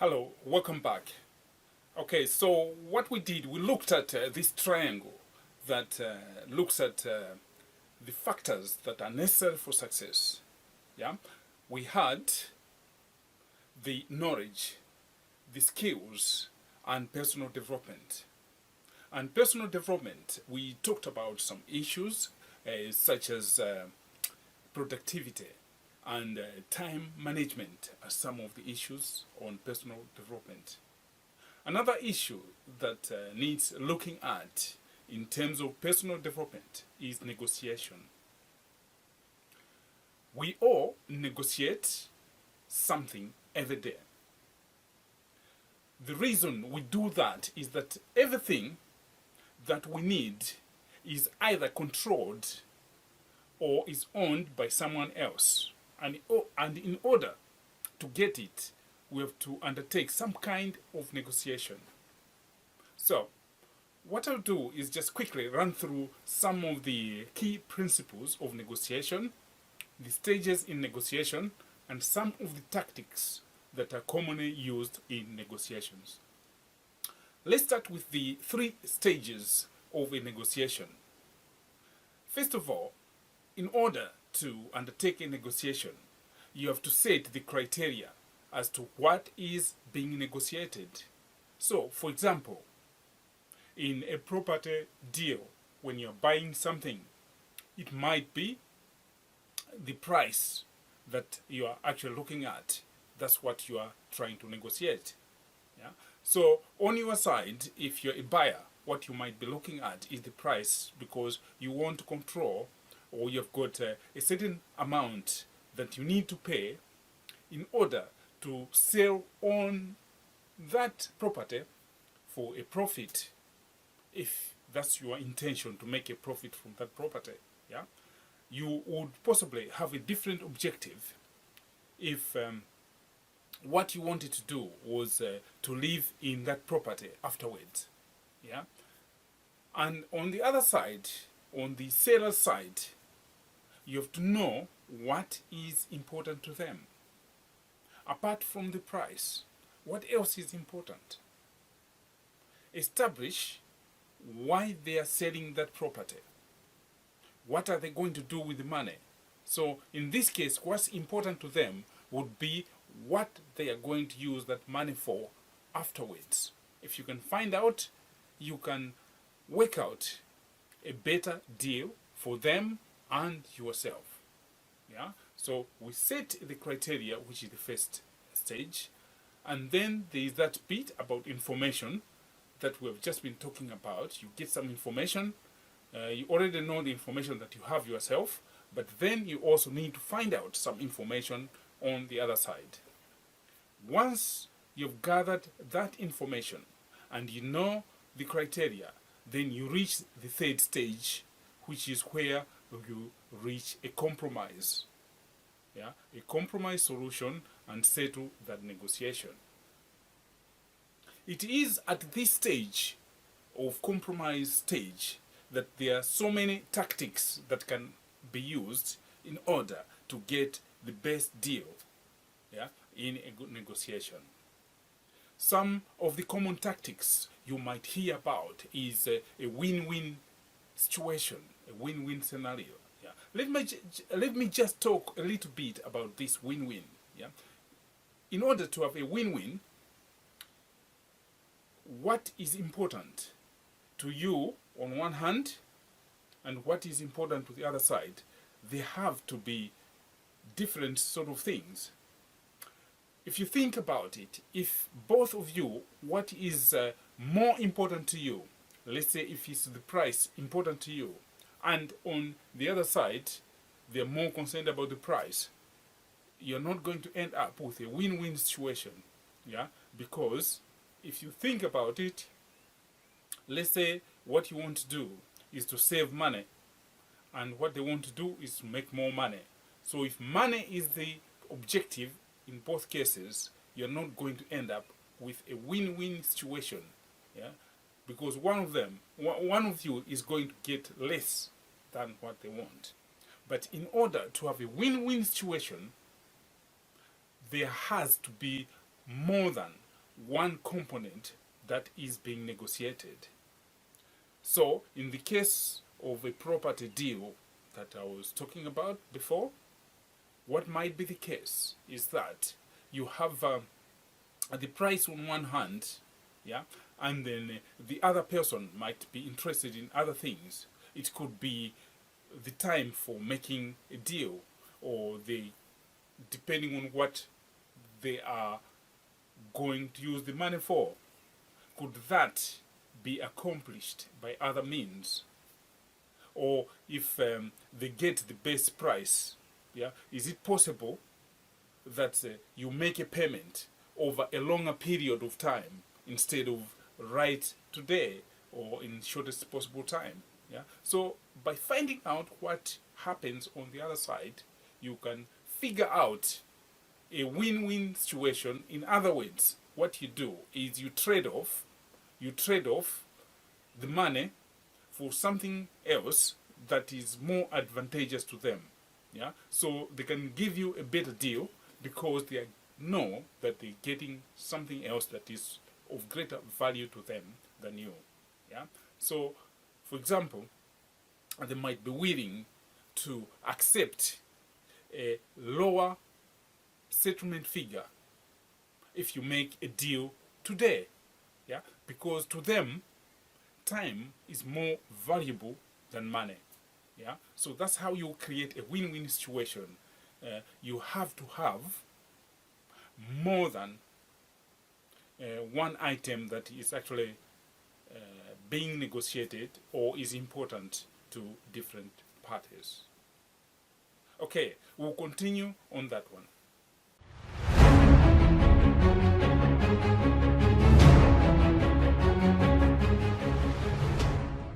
Hello, welcome back. Okay, so what we did, we looked at this triangle that looks at the factors that are necessary for success. Yeah, we had the knowledge, the skills, and personal development. And personal development, we talked about some issues such as productivity and time management as some of the issues on personal development. Another issue that needs looking at in terms of personal development is negotiation. We all negotiate something every day. The reason we do that is that everything that we need is either controlled or is owned by someone else. And in order to get it, we have to undertake some kind of negotiation. So, what I'll do is just quickly run through some of the key principles of negotiation, the stages in negotiation, and some of the tactics that are commonly used in negotiations. Let's start with the three stages of a negotiation. First of all, in order to undertake a negotiation, you have to set the criteria as to what is being negotiated. So, for example, in a property deal, when you're buying something, it might be the price that you are actually looking at. That's what you are trying to negotiate. Yeah? So, on your side, if you're a buyer, what you might be looking at is the price because you want to control or you've got a certain amount that you need to pay in order to sell on that property for a profit, if that's your intention to make a profit from that property. Yeah, you would possibly have a different objective if what you wanted to do was to live in that property afterwards. Yeah, and on the other side, on the seller's side, you have to know what is important to them. Apart from the price, what else is important? Establish why they are selling that property. What are they going to do with the money? So in this case, what's important to them would be what they are going to use that money for afterwards. If you can find out, you can work out a better deal for them and yourself. Yeah? So we set the criteria, which is the first stage, and then there is that bit about information that we have just been talking about. You get some information, you already know the information that you have yourself, but then you also need to find out some information on the other side. Once you've gathered that information and you know the criteria, then you reach the third stage, which is where you reach a compromise. Yeah, a compromise solution and settle that negotiation. It is at this stage of compromise stage that there are so many tactics that can be used in order to get the best deal, yeah, in a good negotiation. Some of the common tactics you might hear about is a win-win situation, a win-win scenario. Yeah. Let me just talk a little bit about this win-win. Yeah. In order to have a win-win, what is important to you on one hand and what is important to the other side, they have to be different sort of things. If you think about it, if both of you, what is more important to you, let's say if it's the price important to you, and on the other side, they're more concerned about the price, you're not going to end up with a win-win situation. Yeah, because if you think about it, let's say what you want to do is to save money, and what they want to do is to make more money. So if money is the objective in both cases, you're not going to end up with a win-win situation. Yeah, because one of you is going to get less than what they want. But in order to have a win-win situation, there has to be more than one component that is being negotiated. So, in the case of a property deal that I was talking about before, what might be the case is that you have the price on one hand, yeah, and then the other person might be interested in other things. It could be the time for making a deal, or depending on what they are going to use the money for. Could that be accomplished by other means? Or if they get the best price, yeah, is it possible that you make a payment over a longer period of time instead of right today or in shortest possible time? Yeah. So by finding out what happens on the other side, you can figure out a win-win situation. In other words, what you do is you trade off the money for something else that is more advantageous to them. Yeah, so they can give you a better deal because they know that they're getting something else that is of greater value to them than you. Yeah, so for example, they might be willing to accept a lower settlement figure if you make a deal today. Yeah, because to them time is more valuable than money. Yeah, so that's how you create a win-win situation. You have to have more than one item that is actually being negotiated or is important to different parties. Okay, we'll continue on that one.